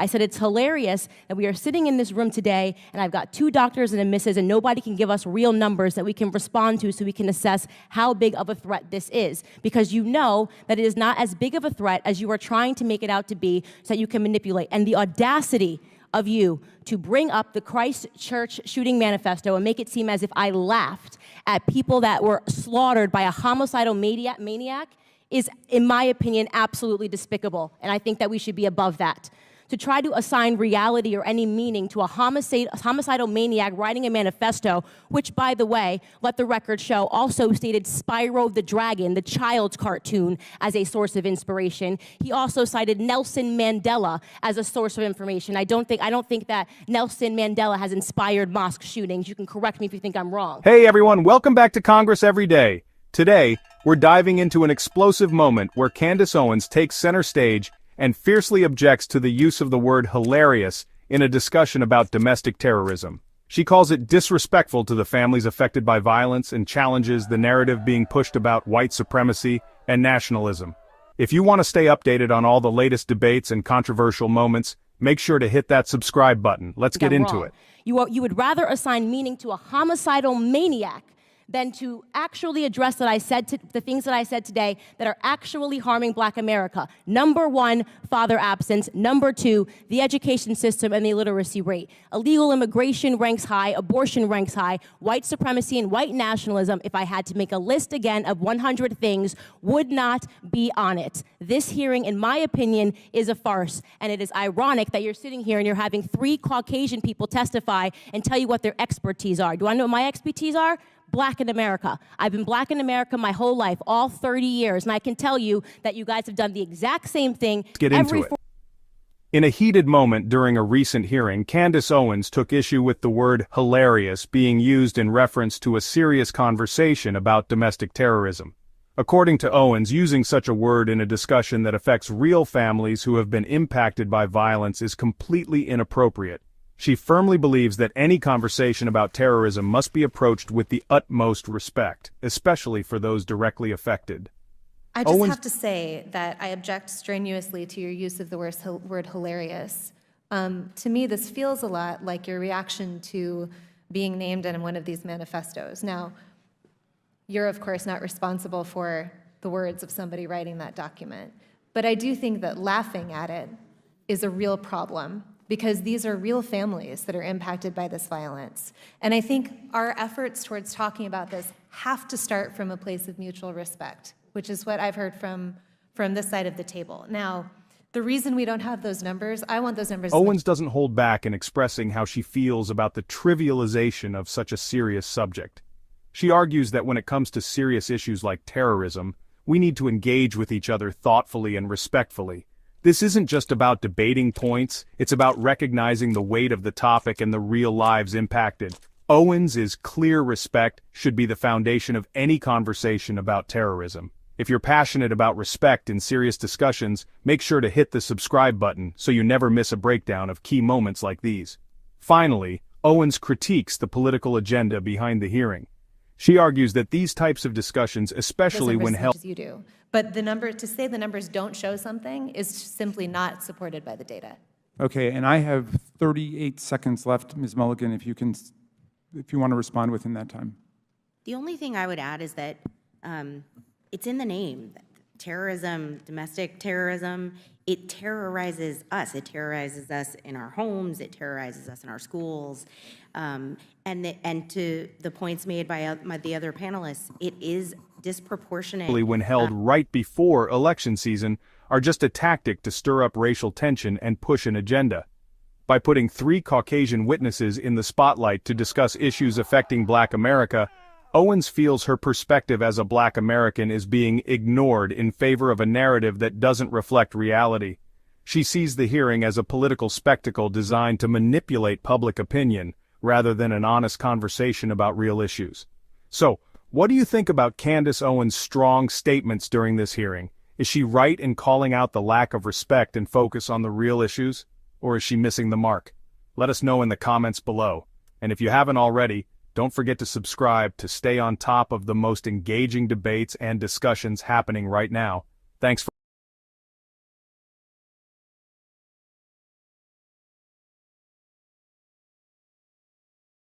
I said it's hilarious that we are sitting in this room today and I've got 2 doctors and a missus and nobody can give us real numbers that we can respond to so we can assess how big of a threat this is. Because you know that it is not as big of a threat as you are trying to make it out to be so that you can manipulate. And the audacity of you to bring up the Christ Church shooting manifesto and make it seem as if I laughed at people that were slaughtered by a homicidal maniac is, in my opinion, absolutely despicable. And I think that we should be above that. To try to assign reality or any meaning to a homicidal maniac writing a manifesto, which, by the way, let the record show, also stated Spyro the Dragon, the child's cartoon, as a source of inspiration. He also cited Nelson Mandela as a source of information. I don't think that Nelson Mandela has inspired mosque shootings. You can correct me if you think I'm wrong. Hey everyone, welcome back to Congress Every Day. Today, we're diving into an explosive moment where Candence Owens takes center stage and fiercely objects to the use of the word hilarious in a discussion about domestic terrorism. She calls it disrespectful to the families affected by violence and challenges the narrative being pushed about white supremacy and nationalism. If you want to stay updated on all the latest debates and controversial moments, make sure to hit that subscribe button. Let's get into it. You would rather assign meaning to a homicidal maniac than to actually address the things that I said today that are actually harming Black America. Number 1, father absence. Number 2, the education system and the illiteracy rate. Illegal immigration ranks high, abortion ranks high, white supremacy and white nationalism, if I had to make a list again of 100 things, would not be on it. This hearing, in my opinion, is a farce, and it is ironic that you're sitting here and you're having 3 Caucasian people testify and tell you what their expertise are. Do I know what my expertise are? Black in America. I've been Black in America my whole life, all 30 years, and I can tell you that you guys have done the exact same thing. Let's get into it. In a heated moment during a recent hearing, Candence Owens took issue with the word hilarious being used in reference to a serious conversation about domestic terrorism. According to Owens, using such a word in a discussion that affects real families who have been impacted by violence is completely inappropriate. She firmly believes that any conversation about terrorism must be approached with the utmost respect, especially for those directly affected. I just have to say that I object strenuously to your use of the word hilarious. To me, this feels a lot like your reaction to being named in one of these manifestos. Now, you're of course not responsible for the words of somebody writing that document, but I do think that laughing at it is a real problem, because these are real families that are impacted by this violence. And I think our efforts towards talking about this have to start from a place of mutual respect, which is what I've heard from this side of the table. Now, the reason we don't have those numbers, I want those numbers. Owens doesn't hold back in expressing how she feels about the trivialization of such a serious subject. She argues that when it comes to serious issues like terrorism, we need to engage with each other thoughtfully and respectfully. This isn't just about debating points, it's about recognizing the weight of the topic and the real lives impacted. Owens' clear respect should be the foundation of any conversation about terrorism. If you're passionate about respect in serious discussions, make sure to hit the subscribe button so you never miss a breakdown of key moments like these. Finally, Owens critiques the political agenda behind the hearing. She argues that these types of discussions, especially when held— you do. But to say the numbers don't show something is simply not supported by the data. Okay, and I have 38 seconds left, Ms. Mulligan, if you want to respond within that time. The only thing I would add is that it's in the name. Terrorism, domestic terrorism, it terrorizes us. It terrorizes us in our homes. It terrorizes us in our schools. And to the points made by the other panelists, it is disproportionate. When held right before election season, are just a tactic to stir up racial tension and push an agenda. By putting 3 Caucasian witnesses in the spotlight to discuss issues affecting Black America, Owens feels her perspective as a Black American is being ignored in favor of a narrative that doesn't reflect reality. She sees the hearing as a political spectacle designed to manipulate public opinion, rather than an honest conversation about real issues. So, what do you think about Candence Owens' strong statements during this hearing? Is she right in calling out the lack of respect and focus on the real issues? Or is she missing the mark? Let us know in the comments below. And if you haven't already, don't forget to subscribe to stay on top of the most engaging debates and discussions happening right now. Thanks for